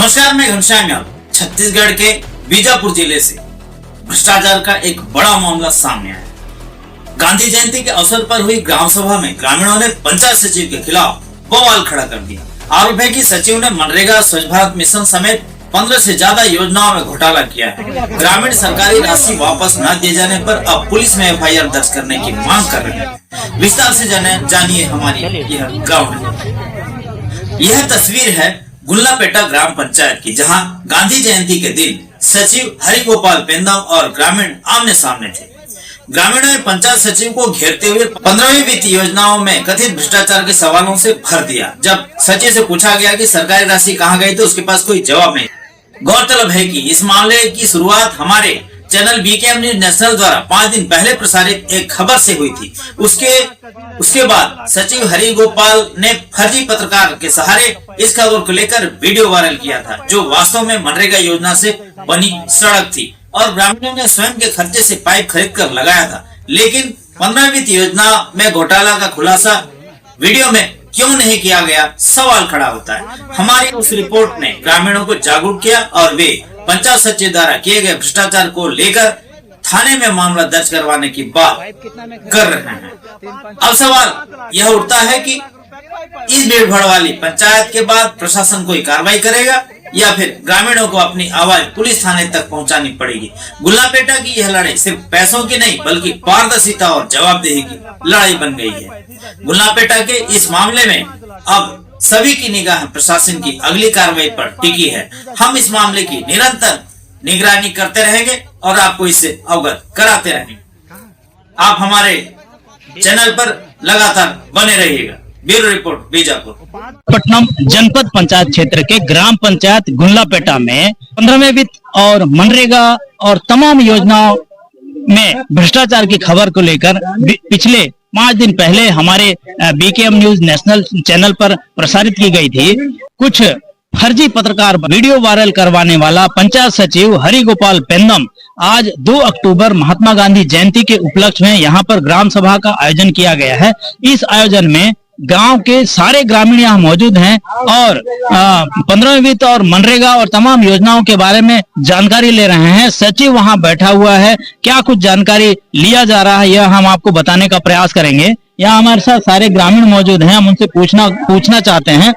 नमस्कार, मैं घनश्याम यादव छत्तीसगढ़ के बीजापुर जिले से। भ्रष्टाचार का एक बड़ा मामला सामने आया। गांधी जयंती के अवसर पर हुई ग्राम सभा में ग्रामीणों ने पंचायत सचिव के खिलाफ बवाल खड़ा कर दिया। आरोप है कि सचिव ने मनरेगा, स्वच्छ भारत मिशन समेत 15 से ज्यादा योजनाओं में घोटाला किया है। ग्रामीण सरकारी राशि वापस न दिए जाने पर अब पुलिस में एफआईआर दर्ज करने की मांग कर रहे हैं। विस्तार से जानिए हमारी यह ग्राउंड। यह तस्वीर है गुल्लापेटा ग्राम पंचायत की, जहां गांधी जयंती के दिन सचिव हरिगोपाल पेंदम और ग्रामीण आमने सामने थे। ग्रामीणों ने पंचायत सचिव को घेरते हुए 15वीं वित्त योजनाओं में कथित भ्रष्टाचार के सवालों से भर दिया। जब सचिव से पूछा गया कि सरकारी राशि कहां गई तो उसके पास कोई जवाब नहीं। गौरतलब है कि इस मामले की शुरुआत हमारे चैनल बीकेएम न्यूज नेशनल द्वारा 5 दिन पहले प्रसारित एक खबर से हुई थी। उसके बाद सचिव हरिगोपाल ने फर्जी पत्रकार के सहारे इस खबर को लेकर वीडियो वायरल किया था, जो वास्तव में मनरेगा योजना से बनी सड़क थी और ग्रामीणों ने स्वयं के खर्चे से पाइप खरीद कर लगाया था। लेकिन 15वीं वित्त योजना में घोटाला का खुलासा वीडियो में क्यों नहीं किया गया, सवाल खड़ा होता है। हमारी उस रिपोर्ट ने ग्रामीणों को जागरूक किया और वे पंचायत सचिव द्वारा किए गए भ्रष्टाचार को लेकर थाने में मामला दर्ज करवाने की बात कर रहे हैं। अब सवाल यह उठता है कि इस भीड़-भाड़ वाली पंचायत के बाद प्रशासन कोई कार्रवाई करेगा या फिर ग्रामीणों को अपनी आवाज पुलिस थाने तक पहुंचानी पड़ेगी। गुल्लापेटा की यह लड़ाई सिर्फ पैसों की नहीं बल्कि पारदर्शिता और जवाबदेही की लड़ाई बन गई है। गुल्लापेटा के इस मामले में अब सभी की निगाह प्रशासन की अगली कार्रवाई पर टिकी है। हम इस मामले की निरंतर निगरानी करते रहेंगे और आपको इससे अवगत कराते रहेंगे। आप हमारे चैनल पर लगातार बने रहिएगा। Bureau report, Bijapur. पटनम जनपद पंचायत क्षेत्र के ग्राम पंचायत गुल्लापेटा में 15वें वित्त और मनरेगा और तमाम योजनाओं में भ्रष्टाचार की खबर को लेकर पिछले 5 दिन पहले हमारे बीकेएम न्यूज नेशनल चैनल पर प्रसारित की गई थी। कुछ फर्जी पत्रकार वीडियो वायरल करवाने वाला पंचायत सचिव हरिगोपाल पेंदम आज 2 अक्टूबर महात्मा गांधी जयंती के उपलक्ष्य में यहाँ पर ग्राम सभा का आयोजन किया गया है। इस आयोजन में गांव के सारे ग्रामीण यहाँ मौजूद हैं और 15वीं वित्त और मनरेगा और तमाम योजनाओं के बारे में जानकारी ले रहे हैं। सचिव वहां बैठा हुआ है, क्या कुछ जानकारी लिया जा रहा है यह हम आपको बताने का प्रयास करेंगे। यहाँ हमारे साथ सारे ग्रामीण मौजूद हैं। हम उनसे पूछना चाहते हैं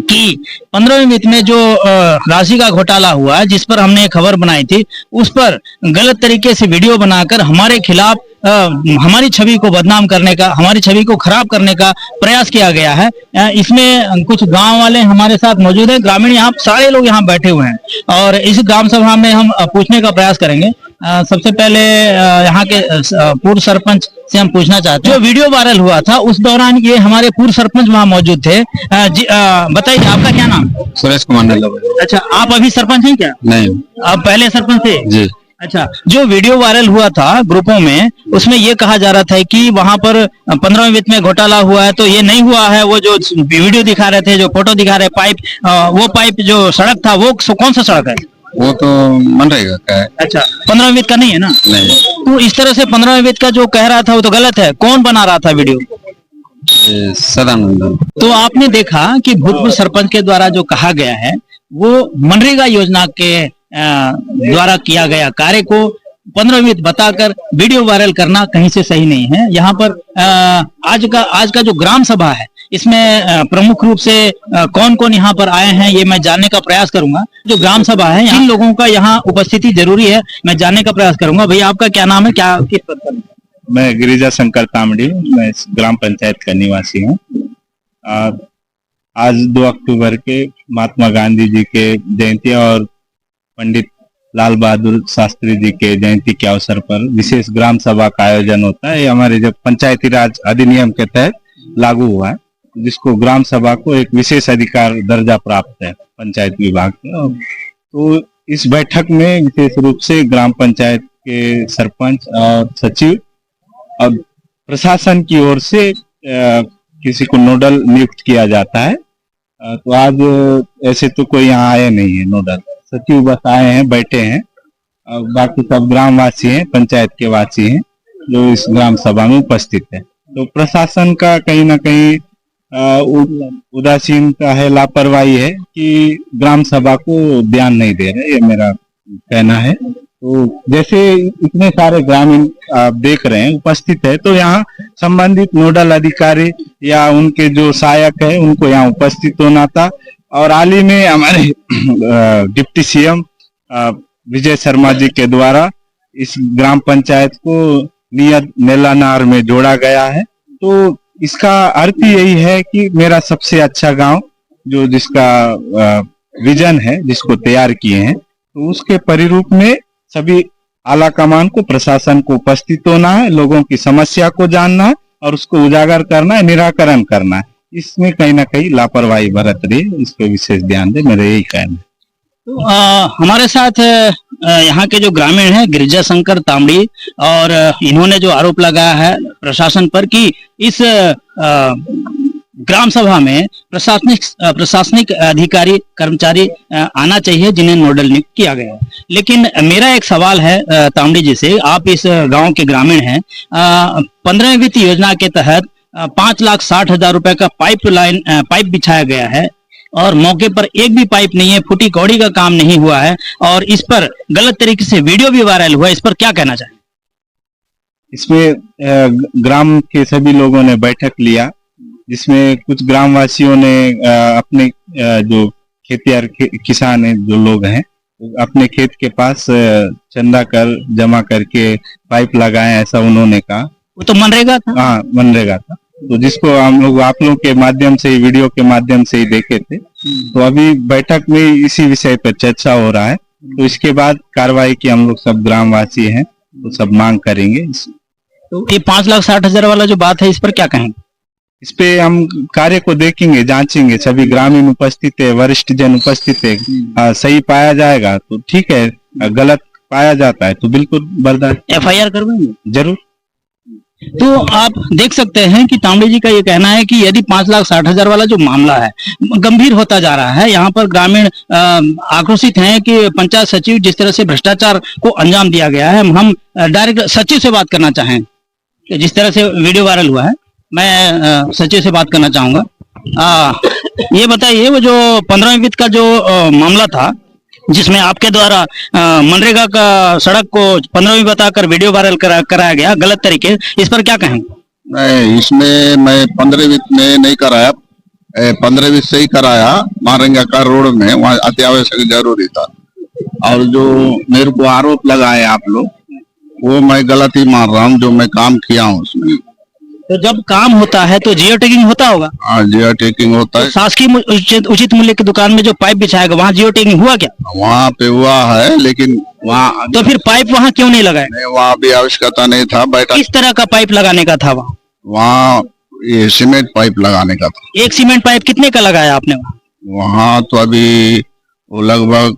कि 15वीं वित्त में जो राशि का घोटाला हुआ है, जिस पर हमने खबर बनाई थी, उस पर गलत तरीके से वीडियो बनाकर हमारे खिलाफ हमारी छवि को बदनाम करने का, हमारी छवि को खराब करने का प्रयास किया गया है। इसमें कुछ गांव वाले हमारे साथ मौजूद हैं, ग्रामीण यहाँ सारे लोग यहाँ बैठे हुए हैं और इस ग्राम सभा में हम पूछने का प्रयास करेंगे। सबसे पहले यहाँ के पूर्व सरपंच से हम पूछना चाहते हैं, जो वीडियो वायरल हुआ था उस दौरान ये हमारे पूर्व सरपंच वहाँ मौजूद थे। बताइए आपका क्या नाम? सुरेश कुमार नल्ला। अच्छा, आप अभी सरपंच हैं क्या? नहीं, आप पहले सरपंच थे जी। अच्छा, जो वीडियो वायरल हुआ था ग्रुपों में, उसमें ये कहा जा रहा था कि वहां पर 15वें वित्त में घोटाला हुआ है, तो ये नहीं हुआ है। वो जो वीडियो दिखा रहे थे, जो फोटो दिखा रहे पाइप, वो पाइप जो सड़क था वो कौन सा सड़क है? वो तो मनरेगा का है। अच्छा, 15वें वित्त का नहीं है ना? नहीं। तो इस तरह से 15वें वित्त का जो कह रहा था वो तो गलत है। कौन बना रहा था वीडियो? सदानंद। तो आपने देखा कि भूतपूर्व सरपंच के द्वारा जो कहा गया है वो मनरेगा योजना के द्वारा किया गया कार्य को 15वीं वित्त बताकर वीडियो वायरल करना कहीं से सही नहीं है। यहाँ पर आज का जो ग्राम सभा है, इसमें प्रमुख रूप से कौन कौन यहाँ पर आए हैं ये मैं जानने का प्रयास करूंगा। जो ग्राम सभा है, इन लोगों का यहाँ उपस्थिति जरूरी है, मैं जानने का प्रयास करूंगा। भैया आपका क्या नाम है, क्या किस पद पर? मैं गिरिजा शंकर तामड़ी, मैं इस ग्राम पंचायत का निवासी हूँ। आज 2 अक्टूबर के महात्मा गांधी जी के जयंती और पंडित लाल बहादुर शास्त्री जी के जयंती के अवसर पर विशेष ग्राम सभा का आयोजन होता है। ये हमारे जब पंचायती राज अधिनियम के तहत लागू हुआ है, जिसको ग्राम सभा को एक विशेष अधिकार दर्जा प्राप्त है पंचायत विभाग से। तो इस बैठक में विशेष रूप से ग्राम पंचायत के सरपंच और सचिव और प्रशासन की ओर से किसी को नोडल नियुक्त किया जाता है। तो आज ऐसे तो कोई यहाँ आया नहीं है नोडल, सचिव बस आए हैं, बैठे हैं। बाकी सब ग्रामवासी हैं, पंचायत के वासी हैं जो इस ग्राम सभा में उपस्थित है। तो प्रशासन का कहीं ना कहीं उदासीनता है, लापरवाही है कि ग्राम सभा को ध्यान नहीं दे रहे, ये मेरा कहना है। तो जैसे इतने सारे ग्रामीण आप देख रहे हैं उपस्थित है, तो यहाँ संबंधित नोडल अधिकारी या उनके जो सहायक है उनको यहाँ उपस्थित होना था। और हाल ही में हमारे डिप्टी सीएम विजय शर्मा जी के द्वारा इस ग्राम पंचायत को नियत मेलानार में जोड़ा गया है। तो इसका अर्थ यही है कि मेरा सबसे अच्छा गांव जो जिसका विजन है, जिसको तैयार किए हैं, तो उसके परिरूप में सभी आला कमान को, प्रशासन को उपस्थित होना है, लोगों की समस्या को जानना है और उसको उजागर करना है, निराकरण करना है। इसमें कहीं ना कहीं लापरवाही बरत रही है, इस पे विशेष ध्यान दे, मेरा यही कहना है। तो हमारे साथ यहाँ के जो ग्रामीण हैं गिरिजा शंकर तांबड़ी, और इन्होंने जो आरोप लगाया है प्रशासन पर कि इस ग्राम सभा में प्रशासनिक अधिकारी कर्मचारी आना चाहिए जिन्हें नोडल नियुक्त किया गया है। लेकिन मेरा एक सवाल है तांबड़ी जी से, आप इस गांव के ग्रामीण हैं, 15वीं वित्त योजना के तहत 5,60,000 रुपए का पाइप बिछाया गया है और मौके पर एक भी पाइप नहीं है, फुटी कौड़ी का काम नहीं हुआ है और इस पर गलत तरीके से वीडियो भी वायरल हुआ है। इस पर क्या कहना चाहें? इसमें ग्राम के सभी लोगों ने बैठक लिया, जिसमें कुछ ग्रामवासियों ने अपने जो खेतिहर किसान है, जो लोग हैं, अपने खेत के पास चंदा कर जमा करके पाइप लगाए, ऐसा उन्होंने कहा। वो तो मनरेगा था। हाँ, मनरेगा था। तो जिसको हम लोग आप लोगों के माध्यम से, वीडियो के माध्यम से ही देखे थे। तो अभी बैठक में इसी विषय पर चर्चा हो रहा है। तो इसके बाद कार्रवाई की हम लोग सब ग्रामवासी हैं तो सब मांग करेंगे। तो ये 5,60,000 वाला जो बात है, इस पर क्या कहेंगे? इस पे हम कार्य को देखेंगे, जांचेंगे, सभी ग्रामीण उपस्थित है, वरिष्ठ जन उपस्थित है। सही पाया जाएगा तो ठीक है, गलत पाया जाता है तो बिल्कुल बर्दाश्त, FIR करवाएंगे जरूर। तो आप देख सकते हैं कि तांबड़ी जी का ये कहना है कि यदि 5,60,000 वाला जो मामला है गंभीर होता जा रहा है, यहाँ पर ग्रामीण आक्रोशित हैं कि पंचायत सचिव जिस तरह से भ्रष्टाचार को अंजाम दिया गया है। हम डायरेक्ट सचिव से बात करना चाहें कि जिस तरह से वीडियो वायरल हुआ है, मैं सचिव से बात करना चाहूंगा। ये बताइए, वो जो 15वीं वित्त का जो मामला था जिसमें आपके द्वारा मनरेगा का सड़क को 15वीं बताकर वीडियो वायरल कराया गया गलत तरीके, इस पर क्या कहेंगे? नहीं, इसमें मैं 15 वित्त में नहीं कराया, 15 वित्त से ही कराया। मारंगा का रोड में वहाँ अत्यावश्यक जरूरी था। और जो मेरे को आरोप लगाए आप लोग, वो मैं गलत ही मान रहा हूँ, जो मैं काम किया हूँ उसमें। तो जब काम होता है तो जियो टैगिंग होता होगा? हाँ, जियो टैगिंग होता है। शासकीय उचित मूल्य की दुकान में जो पाइप बिछाएगा वहाँ जियो टैगिंग हुआ क्या? वहाँ पे हुआ है, लेकिन वहाँ तो फिर पाइप वहाँ क्यों नहीं लगाए? वहाँ भी आवश्यकता नहीं था। बैठा किस तरह का पाइप लगाने का था वहाँ? वहाँ ये सीमेंट पाइप लगाने का था। एक सीमेंट पाइप कितने का लगाया आपने वहाँ? वहाँ तो अभी वो लगभग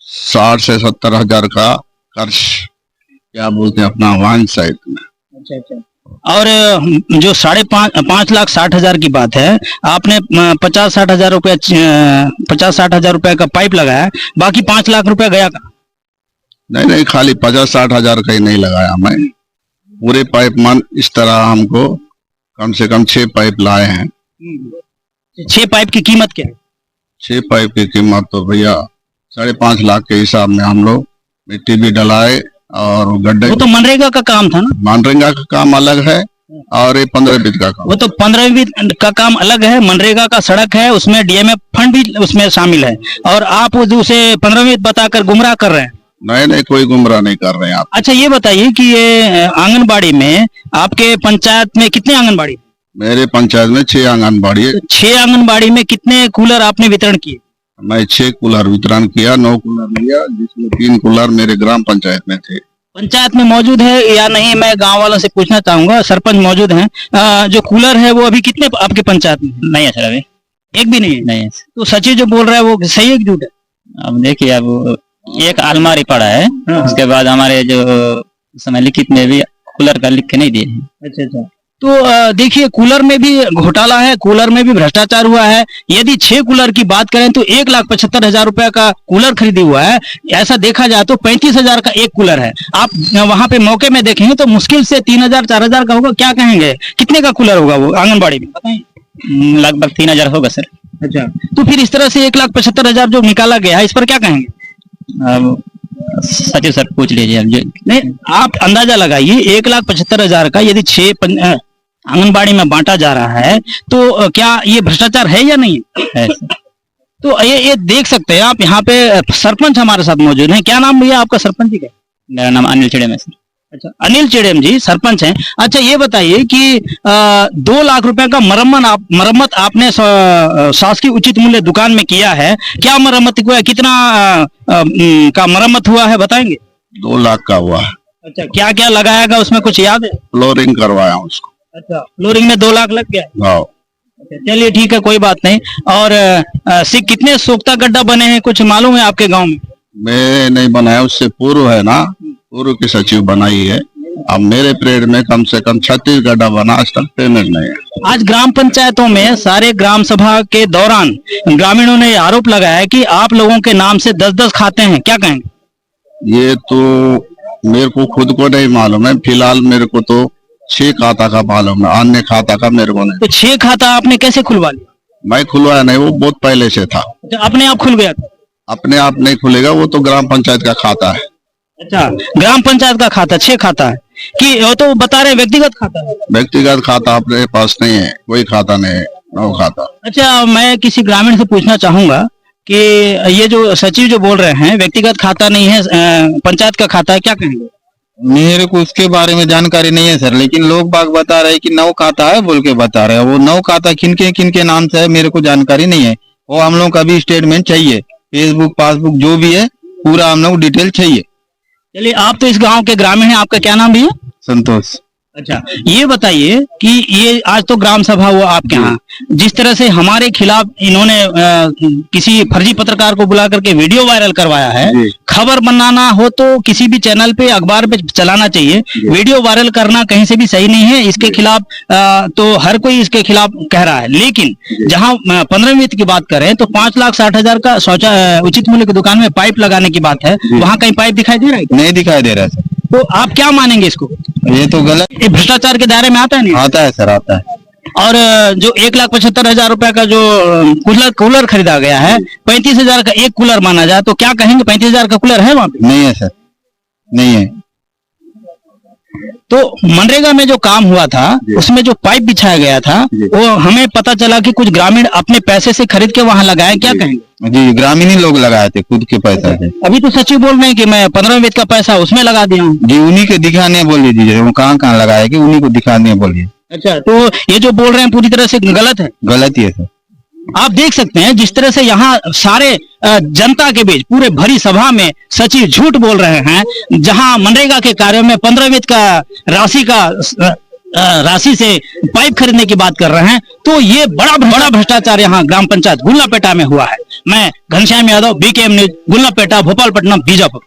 60 से 70 हजार का खर्च, क्या बोलते हैं, अपना वन साइड में। अच्छा। और जो 5,60,000 की बात है, आपने 50-60 हजार रुपए का पाइप लगाया, बाकी 5 लाख रुपए गया का? नहीं, खाली 50-60 हजार का ही नहीं लगाया मैं, पूरे पाइप मन इस तरह हमको कम से कम 6 पाइप लाए हैं। 6 पाइप की कीमत क्या है? 6 पाइप की कीमत तो भैया 5.5 लाख के हिसाब में हम लोग मिट्टी भी डलाए और गड्ढे। वो तो मनरेगा का काम था ना? मनरेगा का काम अलग है और ये 15 वित्त का काम। वो तो 15 वित्त का काम अलग है, मनरेगा का सड़क है, उसमें DMF फंड भी उसमें शामिल है, और आप उसे 15 वित्त बताकर गुमराह कर रहे हैं। नहीं, कोई गुमराह नहीं कर रहे हैं आप। अच्छा, ये बताइए कि ये आंगनबाड़ी में, आपके पंचायत में कितने आंगनबाड़ी? मेरे पंचायत में 6 आंगनबाड़ी है। 6 आंगनबाड़ी में कितने कूलर आपने वितरण किए? मैं 6 कूलर वितरण किया, 9 कूलर लिया, जिसमें 3 कूलर मेरे ग्राम पंचायत में थे। पंचायत में मौजूद है या नहीं, मैं गांव वालों से पूछना चाहूंगा। सरपंच मौजूद हैं, जो कूलर है वो अभी कितने आपके पंचायत में? नहीं है सर, अभी एक भी नहीं है। नहीं है। तो सचिव जो बोल रहा है वो सही है कि झूठ है? अब देखिए, अब एक अलमारी पड़ा है, उसके बाद हमारे जो समय लिखित में भी कूलर का लिख के नहीं दिए हैं। अच्छा। तो देखिए, कूलर में भी घोटाला है, कूलर में भी भ्रष्टाचार हुआ है। यदि 6 कूलर की बात करें तो 1,75,000 रुपए का कूलर खरीदी हुआ है। ऐसा देखा जाए तो 35,000 का एक कूलर है। आप वहां पे मौके में देखेंगे तो मुश्किल से 3,000-4,000 का होगा। क्या कहेंगे, कितने का कूलर होगा वो आंगनबाड़ी में, बताएं? लगभग 3,000 होगा सर। अच्छा, तो फिर इस तरह से 1,75,000 जो निकाला गया है, इस पर क्या कहेंगे? अब सचिव सर पूछ लीजिए अब जो नहीं, आप अंदाजा लगाइए 1,75,000 का यदि 6 आंगनबाड़ी में बांटा जा रहा है तो क्या ये भ्रष्टाचार है या नहीं है सर। तो ये देख सकते हैं आप, यहाँ पे सरपंच हमारे साथ मौजूद हैं। क्या नाम भैया आपका, सरपंच जी का? मेरा नाम अनिल चिड़े में सर। अच्छा, अनिल चेड़ेम जी सरपंच हैं। अच्छा, ये बताइए कि 2 लाख रुपए का मरम्मत आपने शासकीय उचित मूल्य दुकान में किया है। क्या मरम्मत हुआ है, कितना का मरम्मत हुआ है बताएंगे? 2 लाख का हुआ है। अच्छा, क्या क्या लगाएगा उसमें कुछ याद है? फ्लोरिंग करवाया हूँ उसको। अच्छा, फ्लोरिंग में 2 लाख लग गया है। हाँ। अच्छा, चलिए ठीक है, कोई बात नहीं। और कितने सोख्ता गड्ढा बने हैं, कुछ मालूम है आपके गांव में? मैं नहीं बनाया, उससे पूर्व है ना, पूर्व की सचिव बनाई है। अब मेरे पीरियड में कम से कम 36 गड्ढा बना, आज तक पेमेंट नहीं है। आज ग्राम पंचायतों में सारे ग्राम सभा के दौरान ग्रामीणों ने आरोप लगाया है कि आप लोगों के नाम से 10-10 खाते हैं, क्या कहेंगे? ये तो मेरे को खुद को नहीं मालूम है। फिलहाल मेरे को तो 6 खाता का मालूम है, अन्य खाता का मेरे को नहीं। तो 6 खाता आपने कैसे खुलवा लिया? मैं खुलवाया नहीं, वो बहुत पहले से था। अच्छा, अपने आप खुल गया था? अपने आप नहीं खुलेगा, वो तो ग्राम पंचायत का खाता है। अच्छा, ग्राम पंचायत का खाता 6 खाता है कि वो तो बता रहे व्यक्तिगत खाता है? व्यक्तिगत खाता अपने पास नहीं है, कोई खाता नहीं है, 9 खाता। अच्छा, मैं किसी ग्रामीण से पूछना चाहूंगा कि ये जो सचिव जो बोल रहे हैं व्यक्तिगत खाता नहीं है, पंचायत का खाता है, क्या कहेंगे? मेरे को उसके बारे में जानकारी नहीं है सर, लेकिन लोग बाग बता रहे हैं कि 9 खाता है बोल के बता रहे हैं। वो 9 खाता किनके नाम से है मेरे को जानकारी नहीं है। वो हम लोग का भी स्टेटमेंट चाहिए, फेसबुक पासबुक जो भी है पूरा हम लोग डिटेल चाहिए। चलिए, आप तो इस गांव के ग्रामीण हैं, आपका क्या नाम भी है? संतोष। अच्छा, ये बताइए कि ये आज तो ग्राम सभा हुआ आपके यहाँ, जिस तरह से हमारे खिलाफ इन्होंने किसी फर्जी पत्रकार को बुला करके वीडियो वायरल करवाया है। खबर बनाना हो तो किसी भी चैनल पे, अखबार पे चलाना चाहिए, वीडियो वायरल करना कहीं से भी सही नहीं है। इसके खिलाफ तो हर कोई इसके खिलाफ कह रहा है, लेकिन जहाँ 15वीं वित्त की बात करें तो 5,60,000 का उचित मूल्य की दुकान में पाइप लगाने की बात है, वहाँ कहीं पाइप दिखाई दे रहा है? नहीं दिखाई दे रहा है सर। तो आप क्या मानेंगे इसको? ये तो गलत, ये भ्रष्टाचार के दायरे में आता है नहीं? आता है सर, आता है। और जो 1,75,000 रुपए का जो कूलर खरीदा गया है, 35,000 का एक कूलर माना जाए तो क्या कहेंगे? 35,000 का कूलर है वहां पे? नहीं है सर, नहीं है। तो मनरेगा में जो काम हुआ था उसमें जो पाइप बिछाया गया था वो हमें पता चला कि कुछ ग्रामीण अपने पैसे से खरीद के वहां लगाए, क्या कहेंगे? जी, ग्रामीण ही लोग लगाए थे खुद के पैसा से। अभी तो सचिव बोल रहे हैं कि मैं 15वीं वित्त का पैसा उसमें लगा दिया हूँ। जी, उन्हीं के दिखाने बोलिए दीजिए, वो कहाँ लगाए कि उन्हीं को दिखाने बोलिए। अच्छा, तो ये जो बोल रहे हैं पूरी तरह से गलत है? गलत ही है सर। आप देख सकते हैं जिस तरह से यहाँ सारे जनता के बीच पूरे भरी सभा में सचिव झूठ बोल रहे हैं, जहां मनरेगा के कार्यों में 15 वित्त का राशि से पाइप खरीदने की बात कर रहे हैं। तो ये बड़ा भ्रष्टाचार यहाँ ग्राम पंचायत गुल्लापेटा में हुआ है। मैं घनश्याम यादव, BKM न्यूज, गुल्लापेटा, भोपालपट्टनम, बीजापुर।